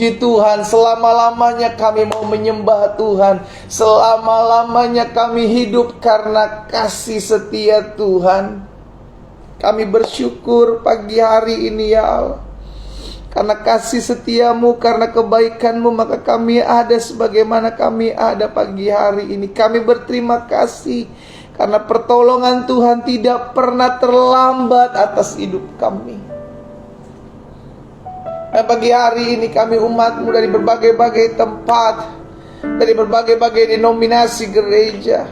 memuji Tuhan. Selama-lamanya kami mau menyembah Tuhan. Selama-lamanya kami hidup karena kasih setia Tuhan. Kami bersyukur pagi hari ini ya Allah. Karena kasih setiamu, karena kebaikanmu, maka kami ada sebagaimana kami ada pagi hari ini. Kami berterima kasih karena pertolongan Tuhan tidak pernah terlambat atas hidup kami. Dan pagi hari ini kami umatmu dari berbagai-bagai tempat, dari berbagai-bagai denominasi gereja,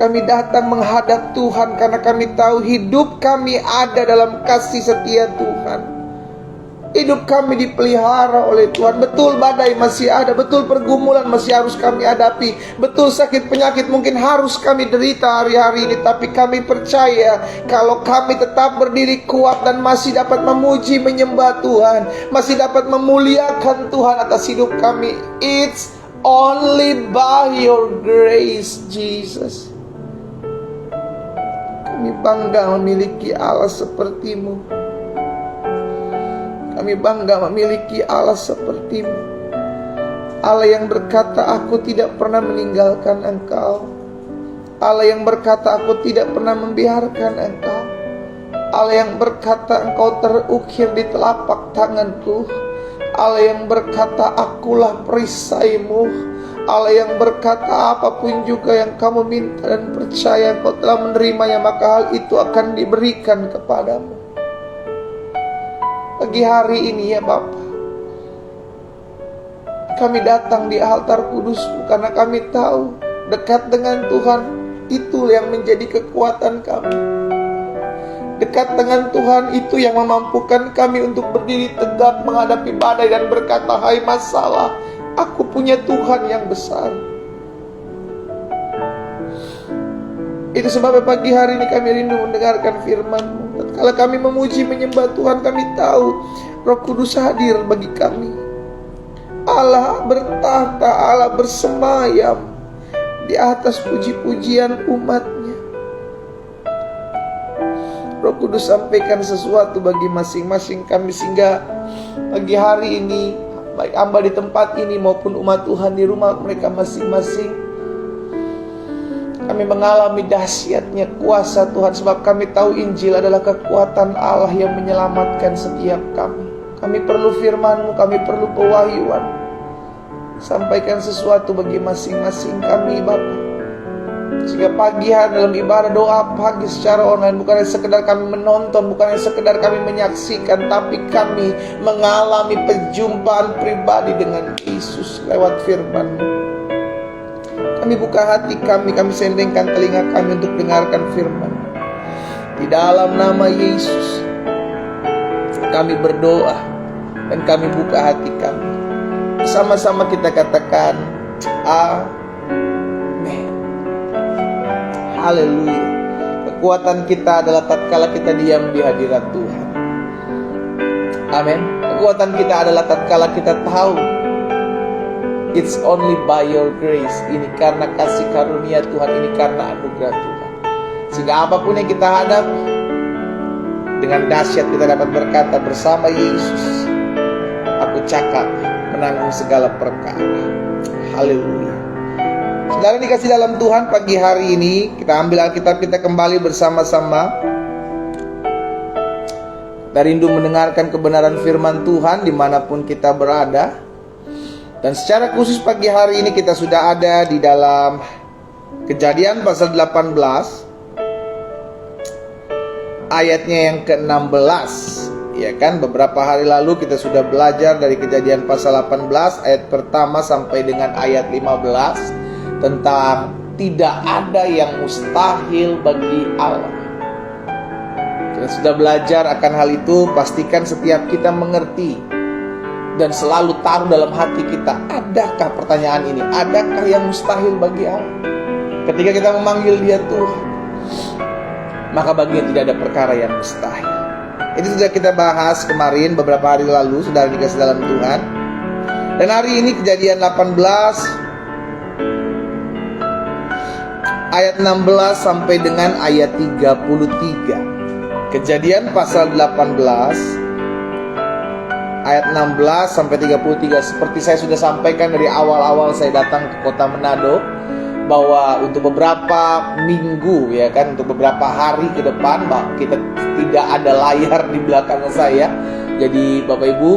kami datang menghadap Tuhan karena kami tahu hidup kami ada dalam kasih setia Tuhan. Hidup kami dipelihara oleh Tuhan. Betul badai masih ada, betul pergumulan masih harus kami hadapi, betul sakit penyakit mungkin harus kami derita hari-hari ini. Tapi kami percaya kalau kami tetap berdiri kuat dan masih dapat memuji menyembah Tuhan, masih dapat memuliakan Tuhan atas hidup kami, it's only by your grace, Jesus. Kami bangga memiliki Allah seperti-Mu. Kami bangga memiliki Allah seperti-Mu. Allah yang berkata, aku tidak pernah meninggalkan Engkau. Allah yang berkata, aku tidak pernah membiarkan Engkau. Allah yang berkata, Engkau terukir di telapak tanganku. Allah yang berkata, akulah perisai-Mu. Allah yang berkata, apapun juga yang kamu minta dan percaya Engkau telah menerimanya, maka hal itu akan diberikan kepadamu. Pagi hari ini ya Bapa, kami datang di altar kudus-Mu karena kami tahu dekat dengan Tuhan itu yang menjadi kekuatan kami. Dekat dengan Tuhan itu yang memampukan kami untuk berdiri tegak menghadapi badai dan berkata, hai masalah, aku punya Tuhan yang besar. Itu sebabnya pagi hari ini kami rindu mendengarkan firman-Mu. Kalau kami memuji menyembah Tuhan, kami tahu Roh Kudus hadir bagi kami. Allah bertahta, Allah bersemayam di atas puji-pujian umat-Nya. Roh Kudus sampaikan sesuatu bagi masing-masing kami, sehingga pagi hari ini baik hamba di tempat ini maupun umat Tuhan di rumah mereka masing-masing, kami mengalami dahsyatnya kuasa Tuhan, sebab kami tahu Injil adalah kekuatan Allah yang menyelamatkan setiap kami. Kami perlu firman-Mu, kami perlu pewahyuan. Sampaikan sesuatu bagi masing-masing kami Bapa, sehingga pagi hari dalam ibadah doa pagi secara online, bukan hanya sekedar kami menonton, bukan hanya sekedar kami menyaksikan, tapi kami mengalami perjumpaan pribadi dengan Yesus lewat firman-Mu. Kami buka hati kami sendengkan telinga kami untuk dengarkan firman. Di dalam nama Yesus kami berdoa dan kami buka hati kami. Sama-sama kita katakan amin. Haleluya. Kekuatan kita adalah tatkala kita diam di hadirat Tuhan. Amin. Kekuatan kita adalah tatkala kita tahu it's only by your grace. Ini karena kasih karunia Tuhan, ini karena anugerah Tuhan. Sehingga apapun yang kita hadapi, dengan dahsyat kita dapat berkata bersama Yesus, aku cakap menanggung segala perkara. Haleluya. Saudara dikasih dalam Tuhan, pagi hari ini kita ambil Alkitab kita kembali bersama-sama. Kita rindu mendengarkan kebenaran firman Tuhan dimanapun kita berada. Dan secara khusus pagi hari ini kita sudah ada di dalam Kejadian pasal 18, ayatnya yang ke-16. Ya kan, beberapa hari lalu kita sudah belajar dari Kejadian pasal 18 ayat pertama sampai dengan ayat 15 tentang tidak ada yang mustahil bagi Allah. Kita sudah belajar akan hal itu. Pastikan setiap kita mengerti dan selalu taruh dalam hati kita, adakah pertanyaan ini, adakah yang mustahil bagi Allah? Ketika kita memanggil Dia Tuhan, maka baginya tidak ada perkara yang mustahil. Itu sudah kita bahas kemarin beberapa hari lalu, saudara dikasih dalam Tuhan. Dan hari ini Kejadian 18 ayat 16 sampai dengan ayat 33. Kejadian pasal 18 ayat 16 sampai 33. Seperti saya sudah sampaikan dari awal-awal saya datang ke kota Manado, bahwa untuk beberapa minggu, ya kan, untuk beberapa hari ke depan, kita tidak ada layar di belakang saya. Jadi Bapak Ibu,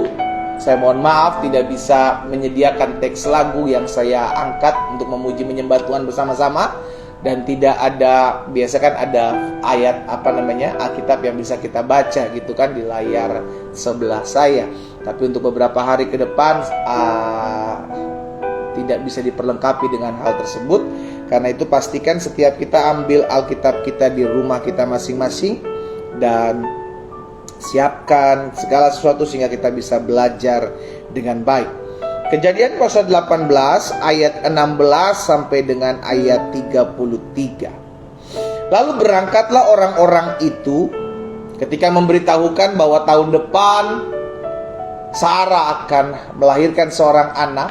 saya mohon maaf tidak bisa menyediakan teks lagu yang saya angkat untuk memuji menyembah Tuhan bersama-sama. Dan tidak ada, biasa kan ada ayat Alkitab yang bisa kita baca gitu kan di layar sebelah saya. Tapi untuk beberapa hari ke depan tidak bisa diperlengkapi dengan hal tersebut. Karena itu pastikan setiap kita ambil Alkitab kita di rumah kita masing-masing dan siapkan segala sesuatu sehingga kita bisa belajar dengan baik. Kejadian pasal 18 ayat 16 sampai dengan ayat 33. Lalu berangkatlah orang-orang itu ketika memberitahukan bahwa tahun depan Sarah akan melahirkan seorang anak.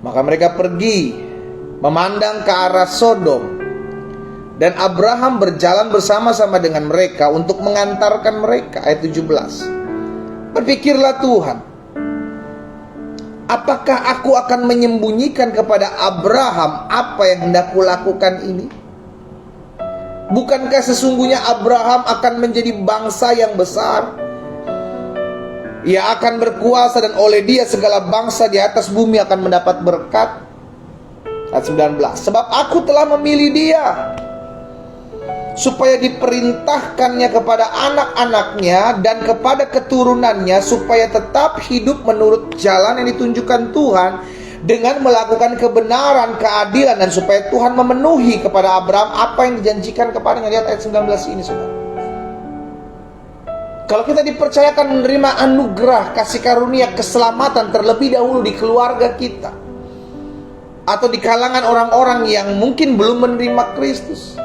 Maka mereka pergi memandang ke arah Sodom, dan Abraham berjalan bersama-sama dengan mereka untuk mengantarkan mereka. Ayat 17. Berpikirlah Tuhan, apakah aku akan menyembunyikan kepada Abraham apa yang hendak kulakukan ini? Bukankah sesungguhnya Abraham akan menjadi bangsa yang besar? Ia akan berkuasa dan oleh dia segala bangsa di atas bumi akan mendapat berkat. Ayat 19. Sebab aku telah memilih dia supaya diperintahkannya kepada anak-anaknya dan kepada keturunannya, supaya tetap hidup menurut jalan yang ditunjukkan Tuhan dengan melakukan kebenaran, keadilan, dan supaya Tuhan memenuhi kepada Abraham apa yang dijanjikan kepadanya. Lihat ayat 19 ini, saudara. Kalau kita dipercayakan menerima anugerah, kasih karunia, keselamatan terlebih dahulu di keluarga kita, atau di kalangan orang-orang yang mungkin belum menerima Kristus,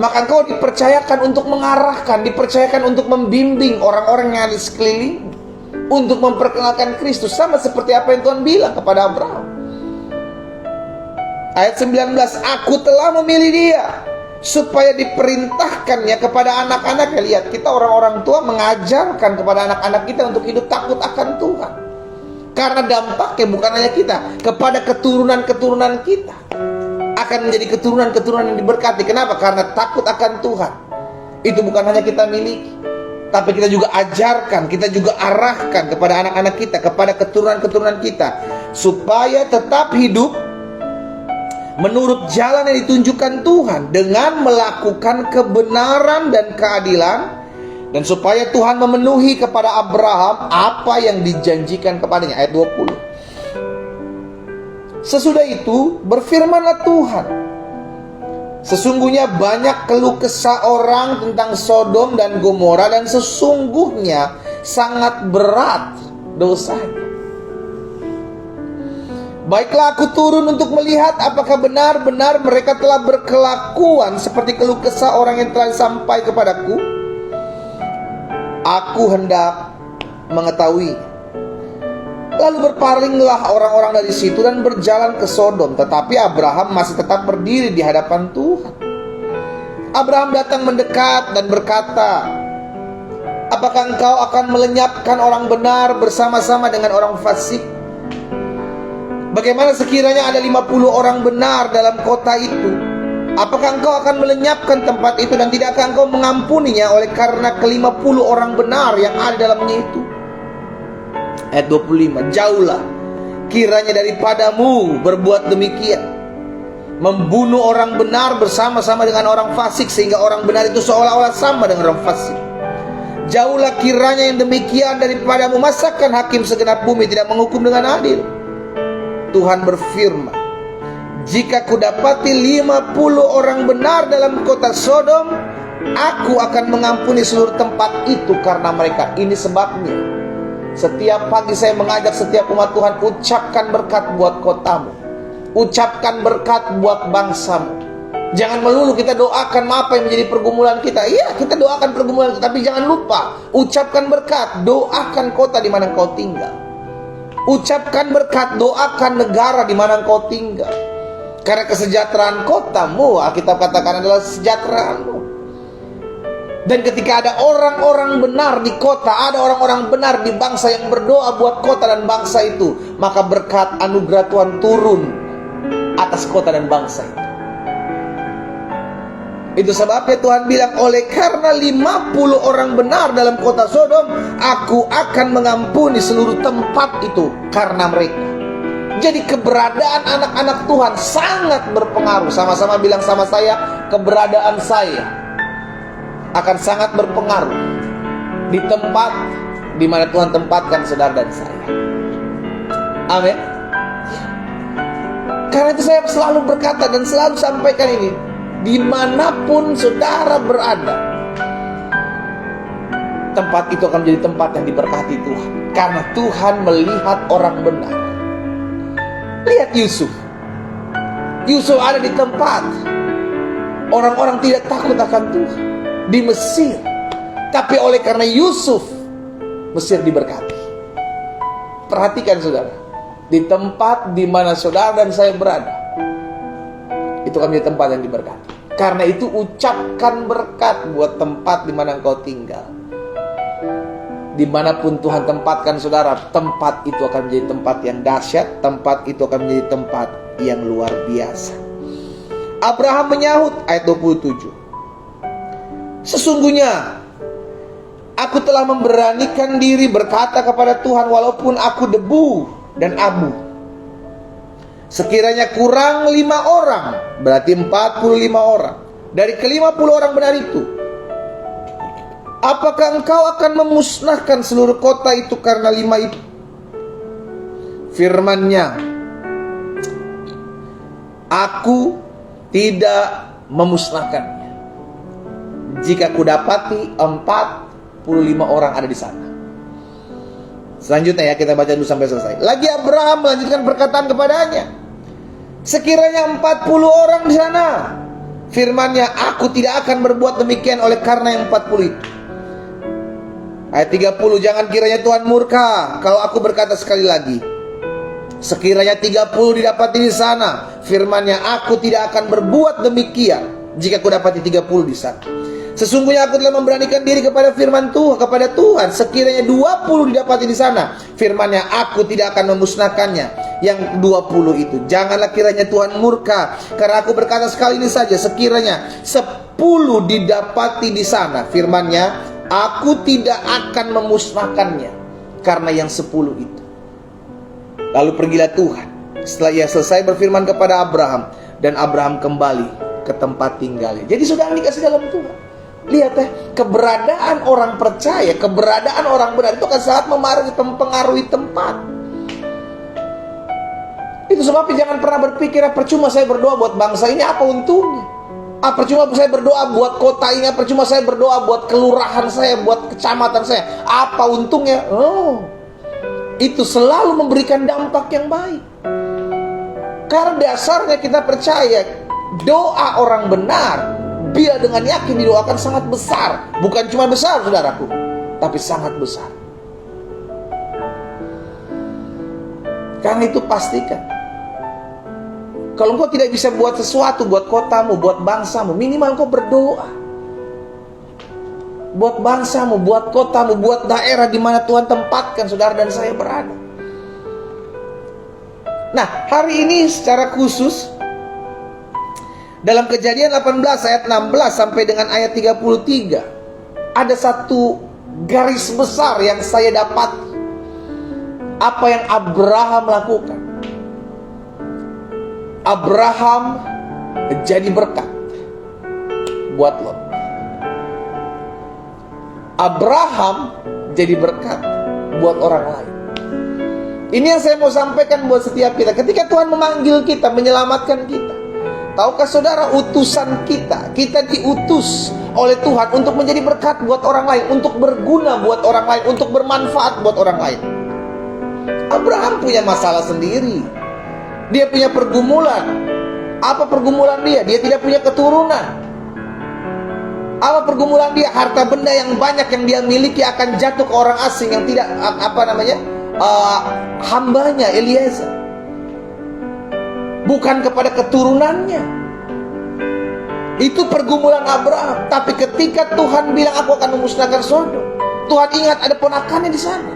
maka engkau dipercayakan untuk mengarahkan, dipercayakan untuk membimbing orang-orang yang ada di sekeliling untuk memperkenalkan Kristus, sama seperti apa yang Tuhan bilang kepada Abraham. Ayat 19, aku telah memilih dia supaya diperintahkannya kepada anak-anaknya. Lihat, kita orang-orang tua mengajarkan kepada anak-anak kita untuk hidup takut akan Tuhan, karena dampaknya bukan hanya kita, kepada keturunan-keturunan kita akan menjadi keturunan-keturunan yang diberkati. Kenapa? Karena takut akan Tuhan itu bukan hanya kita miliki, tapi kita juga ajarkan, kita juga arahkan kepada anak-anak kita, kepada keturunan-keturunan kita, supaya tetap hidup menurut jalan yang ditunjukkan Tuhan dengan melakukan kebenaran dan keadilan, dan supaya Tuhan memenuhi kepada Abraham apa yang dijanjikan kepadanya. Ayat 20. Sesudah itu berfirmanlah Tuhan, sesungguhnya banyak keluh kesah orang tentang Sodom dan Gomora, dan sesungguhnya sangat berat dosanya. Baiklah, aku turun untuk melihat apakah benar-benar mereka telah berkelakuan seperti keluh kesah orang yang telah sampai kepadaku. Aku hendak mengetahui. Lalu berpalinglah orang-orang dari situ dan berjalan ke Sodom, tetapi Abraham masih tetap berdiri di hadapan Tuhan. Abraham datang mendekat dan berkata, apakah engkau akan melenyapkan orang benar bersama-sama dengan orang fasik? Bagaimana sekiranya ada 50 orang benar dalam kota itu? Apakah engkau akan melenyapkan tempat itu dan tidakkah engkau mengampuninya oleh karena ke-50 orang benar yang ada dalamnya itu? Ayat 25. Jauhlah kiranya daripadamu berbuat demikian, membunuh orang benar bersama-sama dengan orang fasik, sehingga orang benar itu seolah-olah sama dengan orang fasik. Jauhlah kiranya yang demikian daripadamu. Masakan hakim segenap bumi tidak menghukum dengan adil? Tuhan berfirman, jika kudapati 50 orang benar dalam kota Sodom, aku akan mengampuni seluruh tempat itu karena mereka. Ini sebabnya setiap pagi saya mengajak setiap umat Tuhan, ucapkan berkat buat kotamu, ucapkan berkat buat bangsamu. Jangan melulu kita doakan apa yang menjadi pergumulan kita. Iya, kita doakan pergumulan, tapi jangan lupa ucapkan berkat, doakan kota di mana engkau tinggal. Ucapkan berkat, doakan negara di mana engkau tinggal. Karena kesejahteraan kotamu, Alkitab katakan, adalah sejahteraanmu. Dan ketika ada orang-orang benar di kota, ada orang-orang benar di bangsa yang berdoa buat kota dan bangsa itu, maka berkat anugerah Tuhan turun atas kota dan bangsa itu. Itu sebabnya Tuhan bilang, oleh karena 50 orang benar dalam kota Sodom, aku akan mengampuni seluruh tempat itu karena mereka. Jadi keberadaan anak-anak Tuhan sangat berpengaruh. Sama-sama bilang sama saya, keberadaan saya akan sangat berpengaruh di tempat di mana Tuhan tempatkan saudara dan saya. Amin. Karena itu saya selalu berkata dan selalu sampaikan ini, dimanapun saudara berada, tempat itu akan menjadi tempat yang diberkati Tuhan. Karena Tuhan melihat orang benar. Lihat Yusuf. Yusuf ada di tempat orang-orang tidak takut akan Tuhan, di Mesir. Tapi oleh karena Yusuf, Mesir diberkati. Perhatikan saudara, di tempat di mana saudara dan saya berada, itu akan menjadi tempat yang diberkati. Karena itu ucapkan berkat buat tempat di mana engkau tinggal. Dimanapun Tuhan tempatkan saudara, tempat itu akan menjadi tempat yang dahsyat, tempat itu akan menjadi tempat yang luar biasa. Abraham menyahut, ayat 27, sesungguhnya aku telah memberanikan diri berkata kepada Tuhan, walaupun aku debu dan abu, sekiranya kurang 5 orang, berarti 45 orang dari ke-50 orang benar itu, apakah engkau akan memusnahkan seluruh kota itu karena 5 itu? Firman-Nya, aku tidak memusnahkannya jika kudapati 45 orang ada di sana. Selanjutnya ya, kita baca dulu sampai selesai. Lagi Abraham melanjutkan perkataan kepadanya, sekiranya 40 orang di sana. Firman-Nya, aku tidak akan berbuat demikian oleh karena yang 40 itu. Ayat 30, jangan kiranya Tuhan murka kalau aku berkata sekali lagi, sekiranya 30 didapati di sana. Firman-Nya, aku tidak akan berbuat demikian jika aku dapati 30 di sana. Sesungguhnya aku telah memberanikan diri kepada firman Tuhan, kepada Tuhan, sekiranya 20 didapati di sana. Firman-Nya, aku tidak akan memusnahkannya yang 20 itu. Janganlah kiranya Tuhan murka karena aku berkata sekali ini saja, sekiranya 10 didapati di sana. Firman-Nya, aku tidak akan memusnahkannya karena yang 10 itu. Lalu pergilah Tuhan setelah ia selesai berfirman kepada Abraham, dan Abraham kembali ke tempat tinggalnya. Jadi sudah dikasih dalam Tuhan. Lihat ya, keberadaan orang percaya, keberadaan orang benar itu akan sangat mempengaruhi tempat. Itu sebabnya jangan pernah berpikir, percuma saya berdoa buat bangsa ini, apa untungnya? Percuma saya berdoa buat kota ini, percuma saya berdoa buat kelurahan saya, buat kecamatan saya, apa untungnya? Oh, itu selalu memberikan dampak yang baik. Karena dasarnya kita percaya doa orang benar, bila dengan yakin didoakan, sangat besar. Bukan cuma besar saudaraku, tapi sangat besar. Karena itu pastikan, kalau engkau tidak bisa buat sesuatu buat kotamu, buat bangsamu, minimal engkau berdoa. Buat bangsamu, buat kotamu, buat daerah di mana Tuhan tempatkan saudara dan saya berada. Nah, hari ini secara khusus dalam Kejadian 18 ayat 16 sampai dengan ayat 33, ada satu garis besar yang saya dapat, apa yang Abraham lakukan. Abraham jadi berkat buat Lot. Abraham jadi berkat buat orang lain. Ini yang saya mau sampaikan buat setiap kita. Ketika Tuhan memanggil kita, menyelamatkan kita, tahukah saudara, utusan kita diutus oleh Tuhan untuk menjadi berkat buat orang lain, untuk berguna buat orang lain, untuk bermanfaat buat orang lain. Abraham punya masalah sendiri. Dia punya pergumulan. Apa pergumulan dia? Dia tidak punya keturunan. Apa pergumulan dia? Harta benda yang banyak yang dia miliki akan jatuh ke orang asing yang tidak hambanya Eliezer. Bukan kepada keturunannya. Itu pergumulan Abraham. Tapi ketika Tuhan bilang aku akan memusnahkan Sodom, Tuhan ingat ada ponakannya di sana.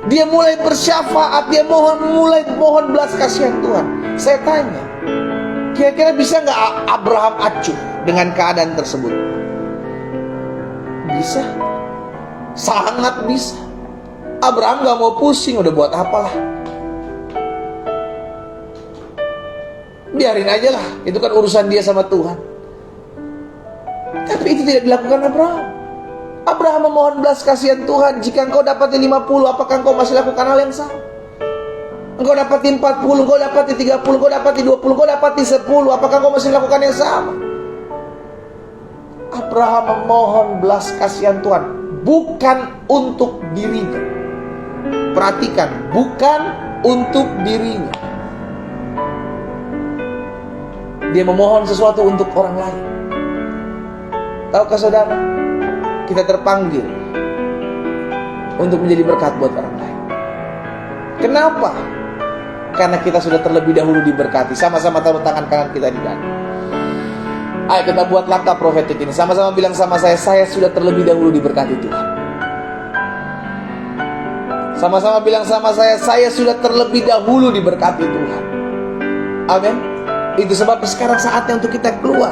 Dia mulai bersyafaat, dia mulai mohon belas kasihan Tuhan. Saya tanya, kira-kira bisa nggak Abraham acuh dengan keadaan tersebut? Bisa, sangat bisa. Abraham gak mau pusing, udah buat apalah, biarin aja lah, itu kan urusan dia sama Tuhan. Tapi itu tidak dilakukan Abraham. Abraham memohon belas kasihan Tuhan. Jika engkau dapati 50, apakah engkau masih lakukan hal yang sama? Engkau dapati 40, engkau dapati 30, engkau dapati 20, engkau dapati 10, apakah engkau masih lakukan yang sama? Abraham memohon belas kasihan Tuhan, bukan untuk dirinya. Perhatikan, bukan untuk dirinya. Dia memohon sesuatu untuk orang lain. Tahukah saudara, kita terpanggil untuk menjadi berkat buat orang lain. Kenapa? Karena kita sudah terlebih dahulu diberkati. Sama-sama taruh tangan kanan kita di dada. Ayo kita buat langkah profetik ini. Sama-sama bilang sama saya sudah terlebih dahulu diberkati Tuhan. Sama-sama bilang sama saya sudah terlebih dahulu diberkati Tuhan. Amin. Itu sebab sekarang saatnya untuk kita keluar.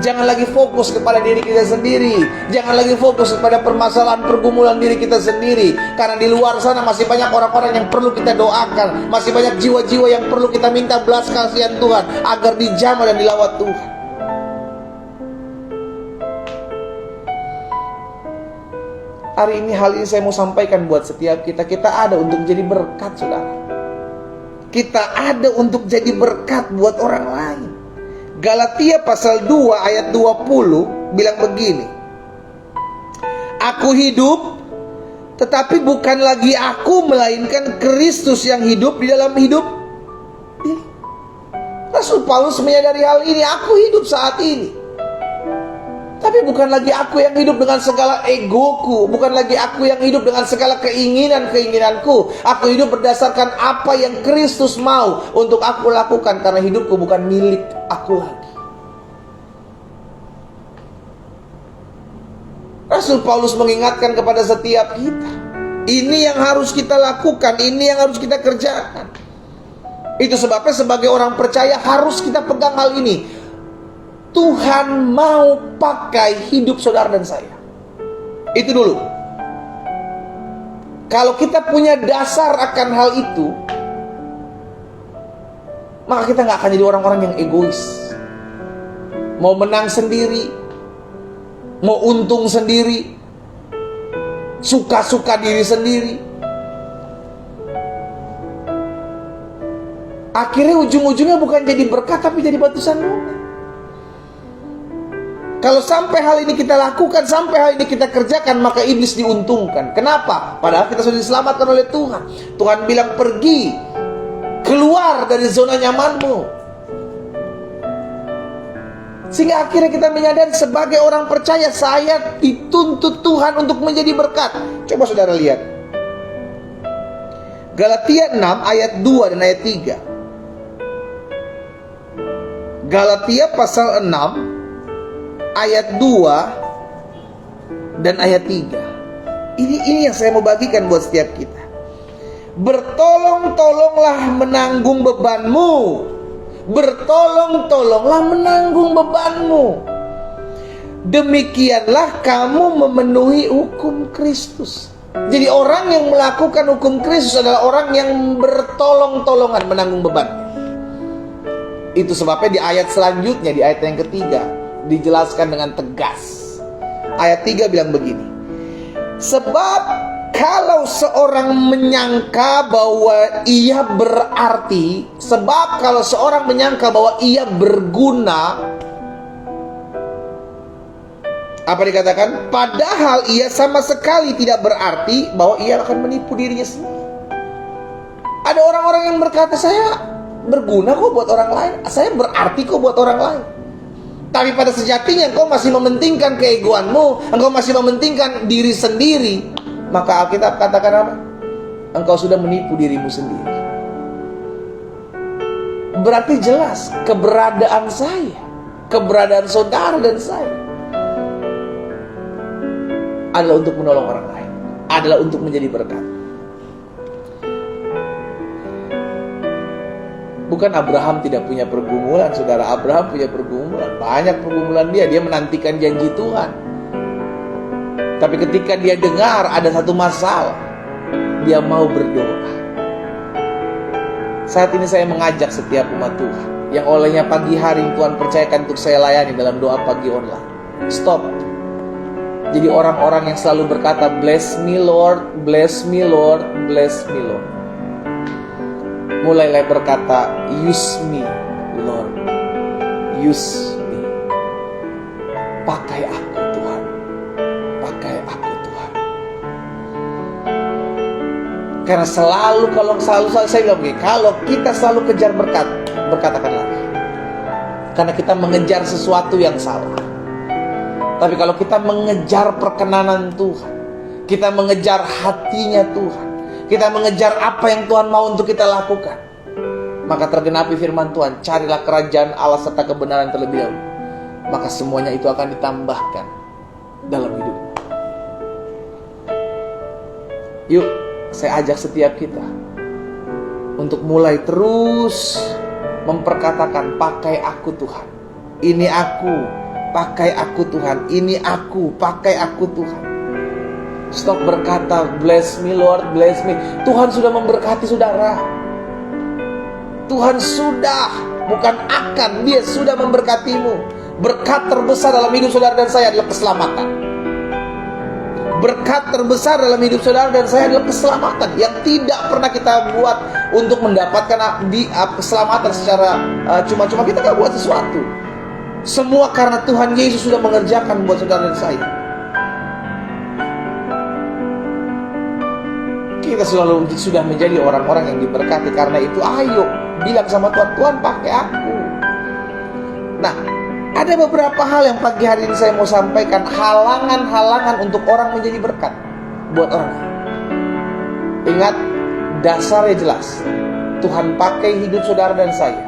Jangan lagi fokus kepada diri kita sendiri. Jangan lagi fokus kepada permasalahan pergumulan diri kita sendiri. Karena di luar sana masih banyak orang-orang yang perlu kita doakan. Masih banyak jiwa-jiwa yang perlu kita minta belas kasihan Tuhan agar dijamah dan dilawat Tuhan. Hari ini hal ini saya mau sampaikan buat setiap kita. Kita ada untuk jadi berkat, saudara. Kita ada untuk jadi berkat buat orang lain. Galatia pasal 2 ayat 20 bilang begini. Aku hidup, tetapi bukan lagi aku, melainkan Kristus yang hidup di dalam hidup ini. Rasul Paulus menyadari hal ini. Aku hidup saat ini, tapi bukan lagi aku yang hidup dengan segala egoku. Bukan lagi aku yang hidup dengan segala keinginanku. Aku hidup berdasarkan apa yang Kristus mau untuk aku lakukan. Karena hidupku bukan milik aku lagi. Rasul Paulus mengingatkan kepada setiap kita. Ini yang harus kita lakukan. Ini yang harus kita kerjakan. Itu sebabnya sebagai orang percaya harus kita pegang hal ini. Tuhan mau pakai hidup saudara dan saya. Itu dulu. Kalau kita punya dasar akan hal itu, maka kita gak akan jadi orang-orang yang egois. Mau menang sendiri, mau untung sendiri, suka-suka diri sendiri. Akhirnya ujung-ujungnya bukan jadi berkat, tapi jadi batu sandungan. Kalau sampai hal ini kita lakukan, sampai hal ini kita kerjakan, maka iblis diuntungkan. Kenapa? Padahal kita sudah diselamatkan oleh Tuhan. Tuhan bilang pergi, keluar dari zona nyamanmu. Sehingga akhirnya kita menyadari sebagai orang percaya, saya dituntut Tuhan untuk menjadi berkat. Coba saudara lihat Galatia 6 ayat 2 dan ayat 3. Galatia pasal 6 ayat 2 dan ayat 3. Ini yang saya mau bagikan buat setiap kita. Bertolong-tolonglah menanggung bebanmu. Bertolong-tolonglah menanggung bebanmu. Demikianlah kamu memenuhi hukum Kristus. Jadi orang yang melakukan hukum Kristus adalah orang yang bertolong-tolongan menanggung beban. Itu sebabnya di ayat selanjutnya, di ayat yang ketiga, dijelaskan dengan tegas. Ayat 3 bilang begini. Sebab kalau seorang menyangka bahwa ia berarti, sebab kalau seorang menyangka bahwa ia berguna, apa dikatakan? Padahal ia sama sekali tidak berarti, bahwa ia akan menipu dirinya sendiri. Ada orang-orang yang berkata, saya berguna kok buat orang lain, saya berarti kok buat orang lain. Tapi pada sejatinya engkau masih mementingkan keegoanmu, engkau masih mementingkan diri sendiri. Maka Alkitab katakan apa? Engkau sudah menipu dirimu sendiri. berarti jelas keberadaan saya, keberadaan saudara dan saya adalah untuk menolong orang lain, adalah untuk menjadi berkat. Bukan Abraham tidak punya pergumulan, saudara. Abraham punya pergumulan, banyak pergumulan dia menantikan janji Tuhan. Tapi ketika dia dengar ada satu masalah, dia mau berdoa. Saat ini saya mengajak setiap umat Tuhan yang olehnya pagi hari Tuhan percayakan untuk saya layani dalam doa pagi online. Stop. Jadi orang-orang yang selalu berkata, bless me Lord, bless me Lord, bless me Lord. Mulailah berkata, use me Lord, use me. Pakai aku Tuhan, pakai aku Tuhan. Karena selalu saya bilang begini, kalau kita selalu kejar berkat akan lari. Karena kita mengejar sesuatu yang salah. Tapi kalau kita mengejar perkenanan Tuhan, kita mengejar hatinya Tuhan, kita mengejar apa yang Tuhan mau untuk kita lakukan, maka tergenapi firman Tuhan, carilah kerajaan Allah serta kebenaran terlebih dahulu. Maka semuanya itu akan ditambahkan dalam hidupmu. Yuk, saya ajak setiap kita untuk mulai terus memperkatakan, pakai aku Tuhan. Ini aku, pakai aku Tuhan. Ini aku, pakai aku Tuhan. Stop berkata, bless me Lord, bless me. Tuhan sudah memberkati saudara. Tuhan sudah, bukan akan, Dia sudah memberkatimu. Berkat terbesar dalam hidup saudara dan saya adalah keselamatan. Berkat terbesar dalam hidup saudara dan saya adalah keselamatan yang tidak pernah kita buat untuk mendapatkan keselamatan secara cuma-cuma. Kita gak buat sesuatu. Semua karena Tuhan Yesus sudah mengerjakan buat saudara dan saya. Kita selalu sudah menjadi orang-orang yang diberkati. Karena itu ayo bilang sama Tuhan, Tuhan pakai aku. Nah, ada beberapa hal yang pagi hari ini saya mau sampaikan, halangan-halangan untuk orang menjadi berkat buat orang. Ingat, dasarnya jelas. Tuhan pakai hidup saudara dan saya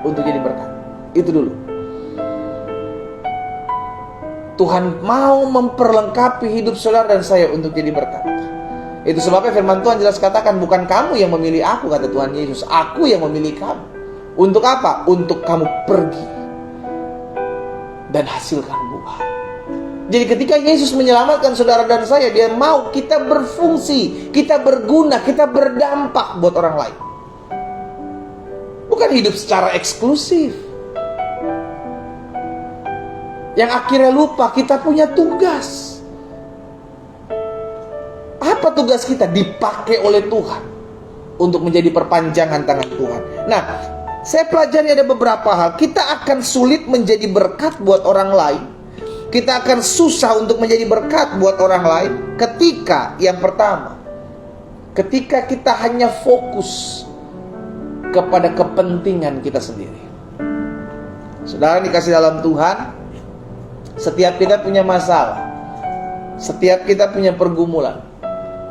untuk jadi berkat. Itu dulu. Tuhan mau memperlengkapi hidup saudara dan saya untuk jadi berkat. Itu sebabnya firman Tuhan jelas katakan, bukan kamu yang memilih aku, kata Tuhan Yesus, aku yang memilih kamu. Untuk apa? Untuk kamu pergi dan hasilkan buah. Jadi ketika Yesus menyelamatkan saudara dan saya, Dia mau kita berfungsi, kita berguna, kita berdampak buat orang lain. Bukan hidup secara eksklusif, yang akhirnya lupa kita punya tugas. Apa tugas kita? Dipakai oleh Tuhan untuk menjadi perpanjangan tangan Tuhan. Nah, saya pelajari ada beberapa hal. Kita akan sulit menjadi berkat buat orang lain. Kita akan susah untuk menjadi berkat buat orang lain ketika, yang pertama, ketika kita hanya fokus kepada kepentingan kita sendiri. Saudara dikasih dalam Tuhan, setiap kita punya masalah, setiap kita punya pergumulan.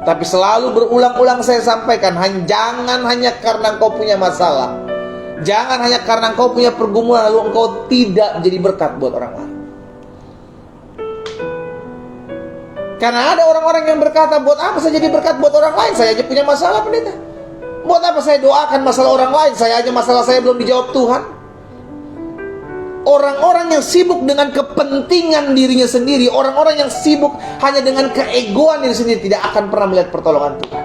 Tapi selalu berulang-ulang saya sampaikan, jangan hanya karena engkau punya masalah, jangan hanya karena engkau punya pergumulan lalu engkau tidak menjadi berkat buat orang lain. Karena ada orang-orang yang berkata, buat apa saya jadi berkat buat orang lain? Saya aja punya masalah, pendeta. Buat apa saya doakan masalah orang lain? Saya aja masalah saya belum dijawab Tuhan. Orang-orang yang sibuk dengan kepentingan dirinya sendiri, orang-orang yang sibuk hanya dengan keegoan diri sendiri, tidak akan pernah melihat pertolongan Tuhan.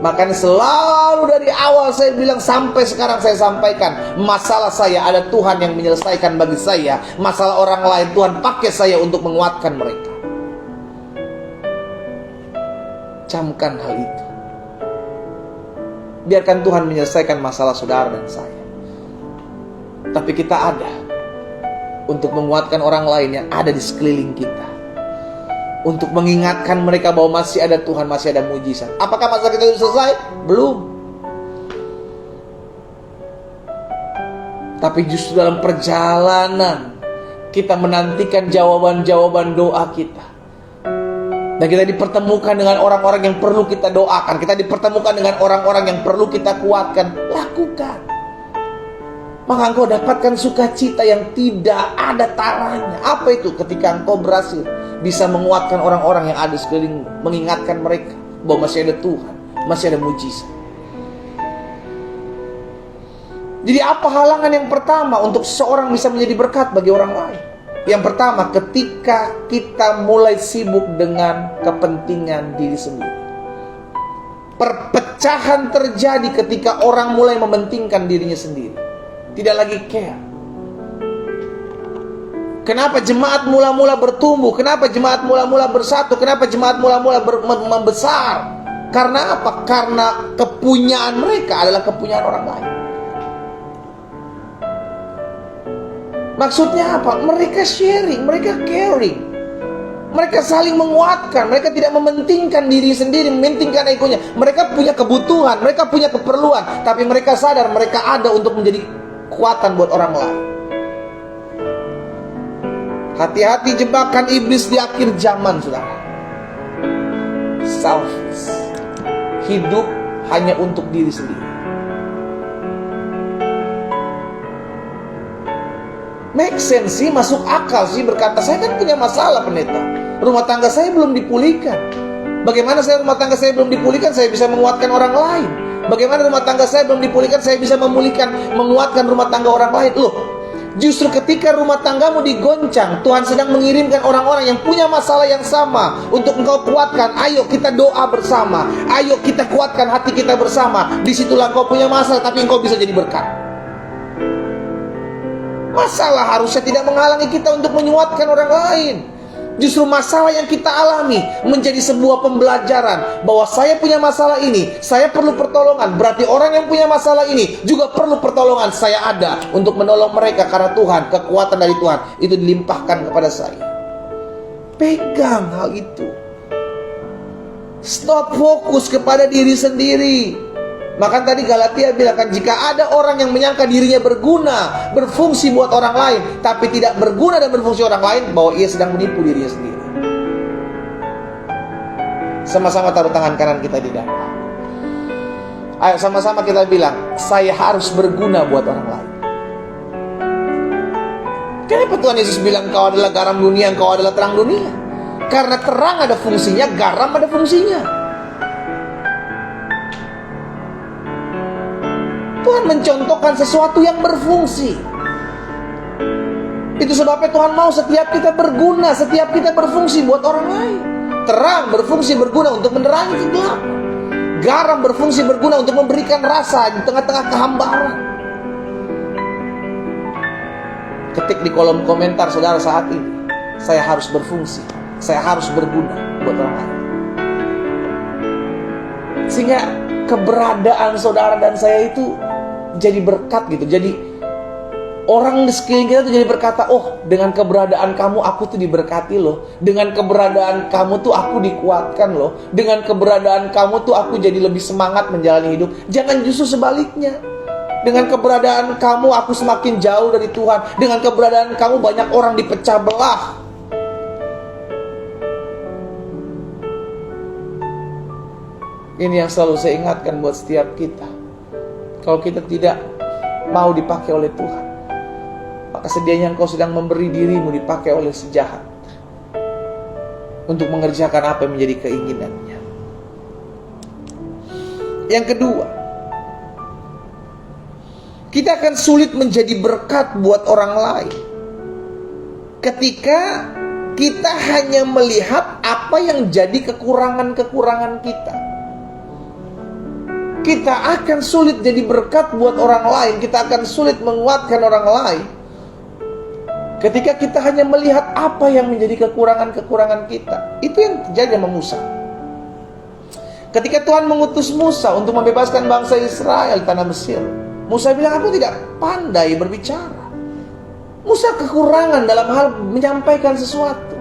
Makanya selalu dari awal saya bilang, sampai sekarang saya sampaikan, masalah saya ada Tuhan yang menyelesaikan bagi saya. Masalah orang lain Tuhan pakai saya untuk menguatkan mereka. Camkan hal itu. Biarkan Tuhan menyelesaikan masalah saudara dan saya. Tapi kita ada untuk menguatkan orang lain yang ada di sekeliling kita, untuk mengingatkan mereka bahwa masih ada Tuhan, masih ada mujizat. Apakah masalah kita sudah selesai? Belum. Tapi justru dalam perjalanan kita menantikan jawaban-jawaban doa kita. Dan kita dipertemukan dengan orang-orang yang perlu kita doakan. Kita dipertemukan dengan orang-orang yang perlu kita kuatkan. Lakukan. maka engkau dapatkan sukacita yang tidak ada taranya. Apa itu? Ketika engkau berhasil bisa menguatkan orang-orang yang ada sekeliling, mengingatkan mereka bahwa masih ada Tuhan, masih ada mujizat. Jadi apa halangan yang pertama untuk seseorang bisa menjadi berkat bagi orang lain? Yang pertama, ketika kita mulai sibuk dengan kepentingan diri sendiri. Perpecahan terjadi ketika orang mulai mementingkan dirinya sendiri, tidak lagi care. Kenapa jemaat mula-mula bertumbuh? Kenapa jemaat mula-mula bersatu? Kenapa jemaat mula-mula membesar? Karena apa? Karena kepunyaan mereka adalah kepunyaan orang lain. Maksudnya apa? Mereka sharing, mereka caring, mereka saling menguatkan. Mereka tidak mementingkan diri sendiri, mementingkan egonya. Mereka punya kebutuhan, mereka punya keperluan, tapi mereka sadar mereka ada untuk menjadi kekuatan buat orang lain. Hati-hati jebakan iblis di akhir zaman, saudara. Selfish, hidup hanya untuk diri sendiri. Make sense sih, masuk akal sih, berkata saya kan punya masalah pendeta, rumah tangga saya belum dipulihkan. Bagaimana rumah tangga saya belum dipulihkan, saya bisa menguatkan orang lain? Bagaimana rumah tangga saya belum dipulihkan, saya bisa menguatkan rumah tangga orang lain? Loh, justru ketika rumah tanggamu digoncang, Tuhan sedang mengirimkan orang-orang yang punya masalah yang sama untuk engkau kuatkan. Ayo kita doa bersama, ayo kita kuatkan hati kita bersama. Disitulah engkau punya masalah, tapi engkau bisa jadi berkat. Masalah harusnya tidak menghalangi kita untuk menyuatkan orang lain. Justru masalah yang kita alami menjadi sebuah pembelajaran bahwa saya punya masalah ini, saya perlu pertolongan. Berarti orang yang punya masalah ini juga perlu pertolongan. Saya ada untuk menolong mereka karena Tuhan, kekuatan dari Tuhan itu dilimpahkan kepada saya. Pegang hal itu. Stop fokus kepada diri sendiri. Maka tadi Galatia bilang kan, jika ada orang yang menyangka dirinya berguna, berfungsi buat orang lain, tapi tidak berguna dan berfungsi orang lain, bahwa ia sedang menipu dirinya sendiri. Sama-sama taruh tangan kanan kita di dada. Ayo sama-sama kita bilang, saya harus berguna buat orang lain. Kenapa Tuhan Yesus bilang kau adalah garam dunia, kau adalah terang dunia? Karena terang ada fungsinya, garam ada fungsinya. Tuhan mencontohkan sesuatu yang berfungsi. Itu sebabnya Tuhan mau setiap kita berguna, setiap kita berfungsi buat orang lain. Terang berfungsi berguna untuk menerangi kegelapan. Garam berfungsi berguna untuk memberikan rasa di tengah-tengah kehambaran. Ketik di kolom komentar saudara saat ini, saya harus berfungsi, saya harus berguna buat orang lain. Sehingga keberadaan saudara dan saya itu jadi berkat gitu. Jadi orang di sekeliling kita tuh jadi berkata, oh dengan keberadaan kamu aku tuh diberkati loh. Dengan keberadaan kamu tuh aku dikuatkan loh. Dengan keberadaan kamu tuh aku jadi lebih semangat menjalani hidup. Jangan justru sebaliknya. Dengan keberadaan kamu aku semakin jauh dari Tuhan. Dengan keberadaan kamu banyak orang dipecah belah. Ini yang selalu saya ingatkan buat setiap kita. Kalau kita tidak mau dipakai oleh Tuhan, maka sedianya engkau sedang memberi dirimu dipakai oleh si jahat untuk mengerjakan apa yang menjadi keinginannya. Yang kedua, kita akan sulit menjadi berkat buat orang lain ketika kita hanya melihat apa yang jadi kekurangan-kekurangan kita. Kita akan sulit jadi berkat buat orang lain, kita akan sulit menguatkan orang lain ketika kita hanya melihat apa yang menjadi kekurangan-kekurangan kita. Itu yang terjadi sama Musa. Ketika Tuhan mengutus Musa untuk membebaskan bangsa Israel di tanah Mesir, Musa bilang, aku tidak pandai berbicara. Musa kekurangan dalam hal menyampaikan sesuatu.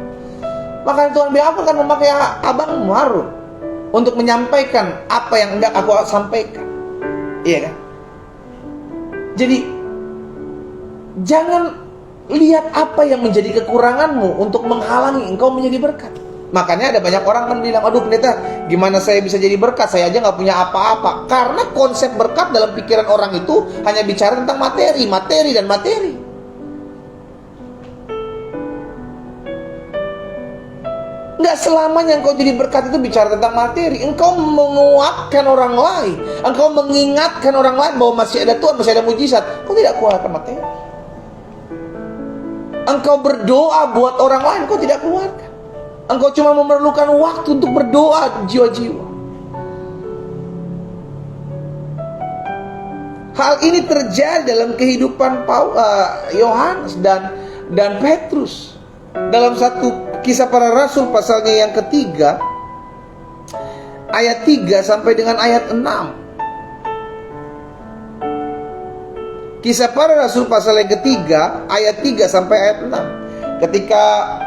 Maka Tuhan bilang, aku akan memakai abangmu Harun untuk menyampaikan apa yang hendak aku sampaikan. Iya kan? Jadi jangan lihat apa yang menjadi kekuranganmu untuk menghalangi engkau menjadi berkat. Makanya ada banyak orang kan bilang, aduh pendeta, gimana saya bisa jadi berkat? Saya aja nggak punya apa-apa. Karena konsep berkat dalam pikiran orang itu hanya bicara tentang materi, materi, dan materi. Nggak selamanya engkau jadi berkat itu bicara tentang materi. Engkau menguatkan orang lain, engkau mengingatkan orang lain bahwa masih ada Tuhan, masih ada mujizat. Engkau tidak keluarkan materi. Engkau berdoa buat orang lain, engkau tidak keluarkan. Engkau cuma memerlukan waktu untuk berdoa jiwa-jiwa. Hal ini terjadi dalam kehidupan Yohanes dan Petrus. Dalam satu Kisah Para Rasul pasalnya yang ketiga, ayat 3 sampai dengan ayat 6. Kisah Para Rasul pasal yang ketiga, ayat 3 sampai ayat 6. Ketika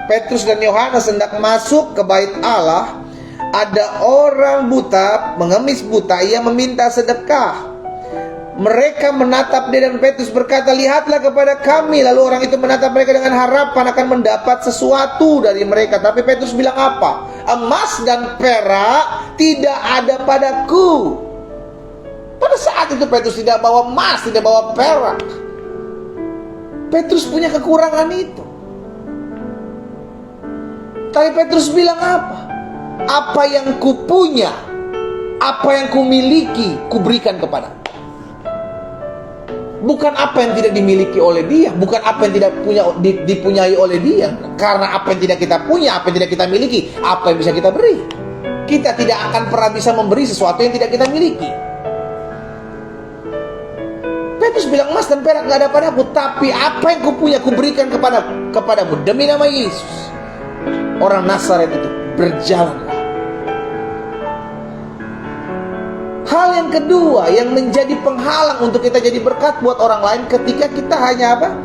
Petrus dan Yohanes hendak masuk ke bait Allah, ada orang buta, mengemis buta, ia meminta sedekah. Mereka menatap dia dan Petrus berkata, lihatlah kepada kami. Lalu orang itu menatap mereka dengan harapan akan mendapat sesuatu dari mereka. Tapi Petrus bilang apa? Emas dan perak tidak ada padaku. Pada saat itu Petrus tidak bawa emas, tidak bawa perak. Petrus punya kekurangan itu. Tapi Petrus bilang apa? Apa yang kupunya, apa yang kumiliki, kuberikan kepada. Bukan apa yang tidak dimiliki oleh dia, bukan apa yang tidak dipunyai oleh dia. Karena apa yang tidak kita punya, apa yang tidak kita miliki, apa yang bisa kita beri. Kita tidak akan pernah bisa memberi sesuatu yang tidak kita miliki. Petrus bilang, emas dan perak gak ada padaku, tapi apa yang kupunya kuberikan kepadamu demi nama Yesus. Orang Nazaret itu berjalanlah. Hal yang kedua yang menjadi penghalang untuk kita jadi berkat buat orang lain, ketika kita hanya apa?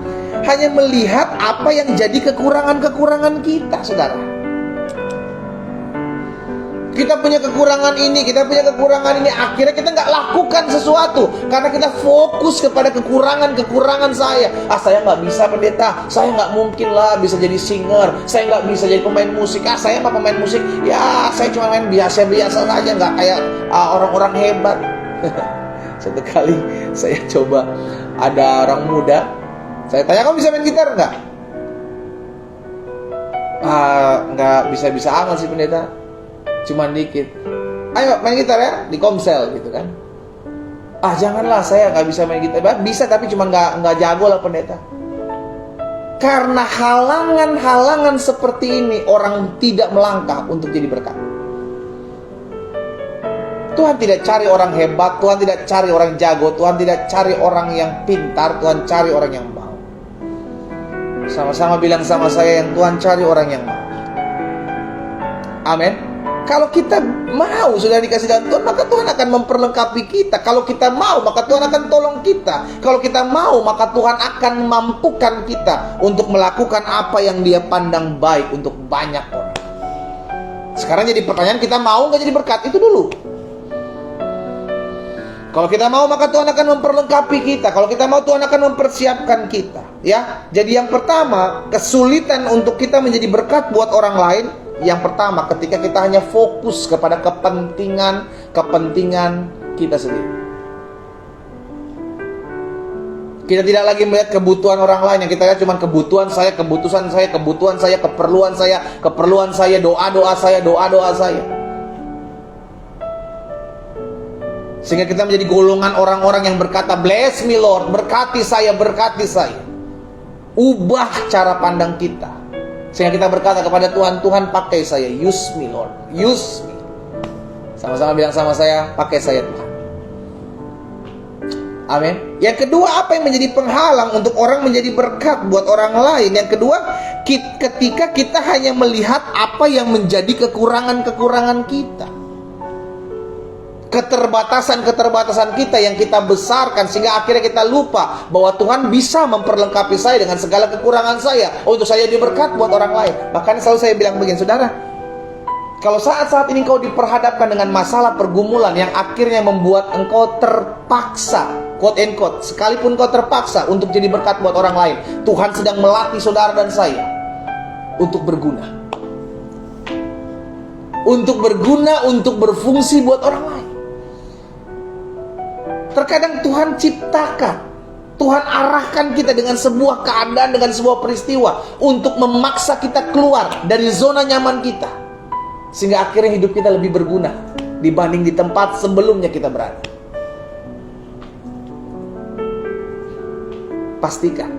Hanya melihat apa yang jadi kekurangan-kekurangan kita, saudara. Kita punya kekurangan ini, kita punya kekurangan ini. Akhirnya kita nggak lakukan sesuatu karena kita fokus kepada kekurangan-kekurangan saya. Saya nggak bisa pendeta, saya nggak mungkin lah bisa jadi singer, saya nggak bisa jadi pemain musik. Saya mah pemain musik, ya saya cuma main biasa-biasa saja, nggak kayak orang-orang hebat. Satu kali saya coba, ada orang muda, saya tanya, kamu bisa main gitar nggak? Nggak bisa-bisa amat sih pendeta, cuman dikit. Ayo main gitar ya, di Komsel gitu kan. Janganlah, saya nggak bisa main gitar. Bisa tapi cuma nggak jago lah pendeta. Karena halangan-halangan seperti ini, orang tidak melangkah untuk jadi berkat. Tuhan tidak cari orang hebat, Tuhan tidak cari orang jago, Tuhan tidak cari orang yang pintar, Tuhan cari orang yang mau. Sama-sama bilang sama saya, yang Tuhan cari orang yang mau. Amin. Kalau kita mau sudah dikasih dalam Tuhan, maka Tuhan akan memperlengkapi kita. Kalau kita mau, maka Tuhan akan tolong kita. Kalau kita mau, maka Tuhan akan mampukan kita untuk melakukan apa yang Dia pandang baik untuk banyak orang. Sekarang jadi pertanyaan, kita mau nggak jadi berkat? Itu dulu. Kalau kita mau, maka Tuhan akan memperlengkapi kita. Kalau kita mau, Tuhan akan mempersiapkan kita. Ya, jadi yang pertama, kesulitan untuk kita menjadi berkat buat orang lain. Yang pertama, ketika kita hanya fokus kepada kepentingan kita sendiri. Kita tidak lagi melihat kebutuhan orang lain. Yang kita lihat cuma kebutuhan saya, keperluan saya, doa-doa saya. Sehingga kita menjadi golongan orang-orang yang berkata, bless me Lord, berkati saya. Ubah cara pandang kita. Sehingga kita berkata kepada Tuhan, Tuhan pakai saya, use me Lord, use me. Sama-sama bilang sama saya, pakai saya Tuhan. Amin. Yang kedua, apa yang menjadi penghalang untuk orang menjadi berkat buat orang lain? Yang kedua, ketika kita hanya melihat apa yang menjadi kekurangan-kekurangan kita, keterbatasan kita yang kita besarkan, sehingga akhirnya kita lupa bahwa Tuhan bisa memperlengkapi saya dengan segala kekurangan saya untuk saya diberkat buat orang lain. Makanya selalu saya bilang begini, saudara, kalau saat-saat ini kau diperhadapkan dengan masalah pergumulan yang akhirnya membuat engkau terpaksa, quote and quote, sekalipun kau terpaksa untuk jadi berkat buat orang lain, Tuhan sedang melatih saudara dan saya untuk berguna. untuk berguna, untuk berfungsi buat orang lain. Terkadang Tuhan ciptakan, Tuhan arahkan kita dengan sebuah keadaan, dengan sebuah peristiwa untuk memaksa kita keluar dari zona nyaman kita, sehingga akhirnya hidup kita lebih berguna dibanding di tempat sebelumnya kita berada. Pastikan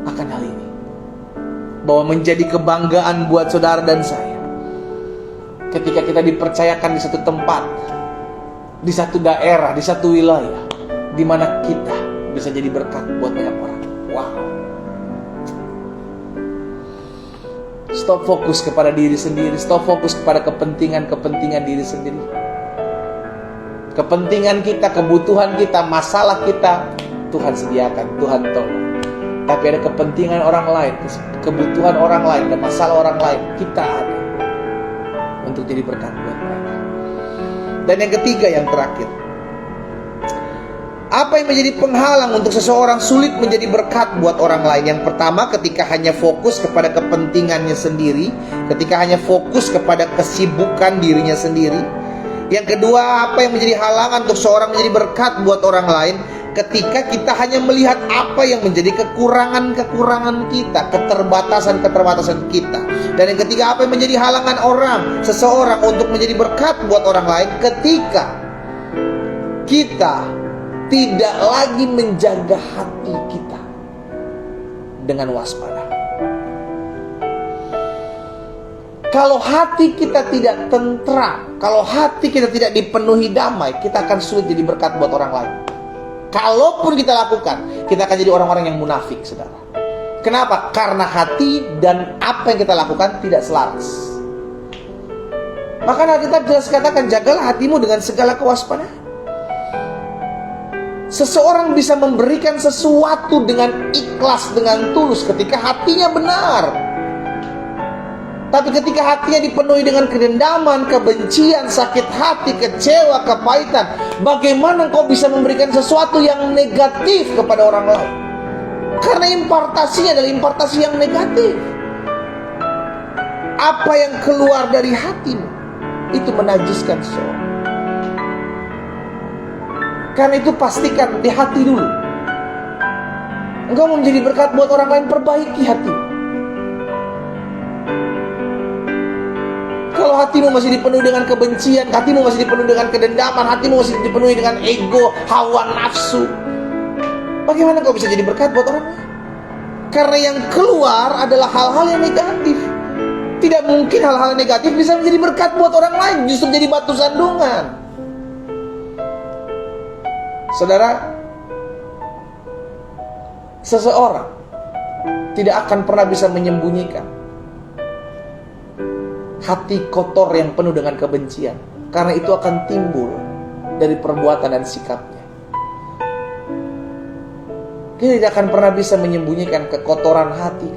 akan hal ini, bahwa menjadi kebanggaan buat saudara dan saya ketika kita dipercayakan di satu tempat, di satu daerah, di satu wilayah, di mana kita bisa jadi berkat buat banyak orang. Wow. Stop fokus kepada diri sendiri, stop fokus kepada kepentingan diri sendiri. Kepentingan kita, kebutuhan kita, masalah kita, Tuhan sediakan, Tuhan tolong. Tapi ada kepentingan orang lain, kebutuhan orang lain, dan masalah orang lain, kita ada untuk jadi berkat buat mereka. Dan yang ketiga, yang terakhir, apa yang menjadi penghalang untuk seseorang sulit menjadi berkat buat orang lain? Yang pertama, ketika hanya fokus kepada kepentingannya sendiri, ketika hanya fokus kepada kesibukan dirinya sendiri. Yang kedua, apa yang menjadi halangan untuk seorang menjadi berkat buat orang lain? Ketika kita hanya melihat apa yang menjadi kekurangan-kekurangan kita, keterbatasan-keterbatasan kita. Dan yang ketiga, apa yang menjadi halangan seseorang untuk menjadi berkat buat orang lain? Ketika kita tidak lagi menjaga hati kita dengan waspada. Kalau hati kita tidak tentram, kalau hati kita tidak dipenuhi damai, kita akan sulit jadi berkat buat orang lain. Kalaupun kita lakukan, kita akan jadi orang-orang yang munafik, saudara. Kenapa? Karena hati dan apa yang kita lakukan tidak selaras. Maka Alkitab jelas katakan, jagalah hatimu dengan segala kewaspadaan. Seseorang bisa memberikan sesuatu dengan ikhlas, dengan tulus ketika hatinya benar. Tapi ketika hatinya dipenuhi dengan kedendaman, kebencian, sakit hati, kecewa, kepahitan, bagaimana engkau bisa memberikan sesuatu yang negatif kepada orang lain? Karena impartasinya adalah impartasi yang negatif. Apa yang keluar dari hatimu itu menajiskan seseorang. Karena itu pastikan di hati dulu. Engkau mau menjadi berkat buat orang lain, perbaiki hati. Kalau hatimu masih dipenuhi dengan kebencian, hatimu masih dipenuhi dengan kedendaman, hatimu masih dipenuhi dengan ego, hawa nafsu, bagaimana kau bisa jadi berkat buat orang lain? Karena yang keluar adalah hal-hal yang negatif. Tidak mungkin hal-hal negatif bisa menjadi berkat buat orang lain, justru menjadi batu sandungan. Saudara, seseorang tidak akan pernah bisa menyembunyikan hati kotor yang penuh dengan kebencian, karena itu akan timbul dari perbuatan dan sikapnya. Kita tidak akan pernah bisa menyembunyikan kekotoran hati.